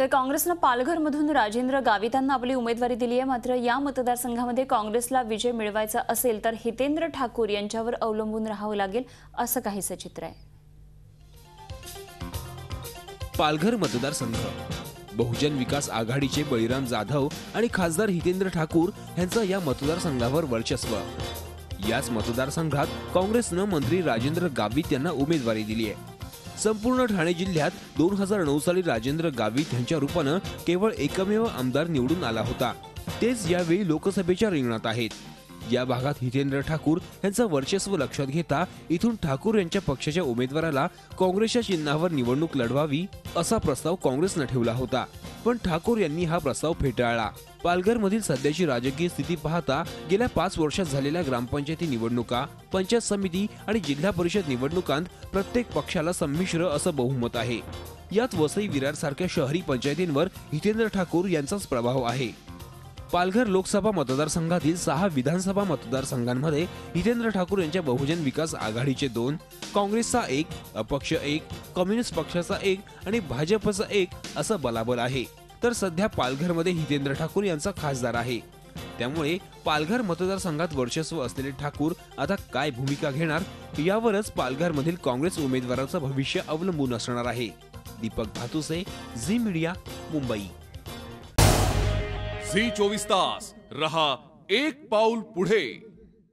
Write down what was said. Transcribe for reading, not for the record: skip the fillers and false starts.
तर काँग्रेसने पालघरमधून राजेंद्र गावितांना आपली उमेदवारी दिली आहे। मात्र या मतदारसंघामध्ये काँग्रेसला विजय मिळवायचा असेल तर हितेंद्र ठाकूर यांच्यावर अवलंबून राहावं लागेल असं काहीसं चित्र आहे। पालघर मतदारसंघ बहुजन विकास आघाडीचे बळीराम जाधव आणि खासदार हितेंद्र ठाकूर यांचं या मतदारसंघावर वर्चस्व। याच मतदारसंघात काँग्रेसने मंत्री राजेंद्र गावित यांना उमेदवारी दिली आहे। संपूर्ण ठाणे जिल्ह्यात 2009 साली राजेंद्र गावित यांच्या रूपाने केवळ एकमेव आमदार निवडून आला होता। तेच यावेळी लोकसभेच्या रिंगणात आहेत। या भागात हितेंद्र ठाकूर यांचं वर्चस्व लक्षात घेता इथून ठाकूर यांच्या पक्षाच्या उमेदवाराला काँग्रेसच्या चिन्हावर निवडणूक लढवावी असा प्रस्ताव काँग्रेसने ठेवला होता, पण ठाकूर यांनी हा प्रस्ताव फेटाळला। पालघरमधील सध्याची राजकीय स्थिती पाहता गेल्या 5 वर्षात झालेल्या ग्रामपंचायती निवडणुका, पंचायत समिती आणि जिल्हा परिषद निवडणुकांत प्रत्येक पक्षाला संमिश्र असं बहुमत आहे। यात वसई विरार सारख्या शहरी पंचायतींवर हितेंद्र ठाकूर यांचाच प्रभाव आहे। पालघर लोकसभा मतदारसंघातील 6 विधानसभा मतदारसंघांमध्ये हितेंद्र ठाकूर यांच्या बहुजन विकास आघाडीचे 2, काँग्रेसचा 1, अपक्ष 1, कम्युनिस्ट पक्षाचा 1 आणि भाजपचा 1 असं बलाबल आहे। तर सध्या पालघरमध्ये हितेंद्र ठाकूर यांचा खासदार आहे। त्यामुळे पालघर मतदारसंघात वर्चस्व असलेले ठाकूर आता काय भूमिका घेणार यावरच पालघरमधील काँग्रेस उमेदवाराचं भविष्य अवलंबून असणार आहे। दीपक भातुसे, झी मीडिया, मुंबई। झी 24 तास रहा एक पाऊल पुढे।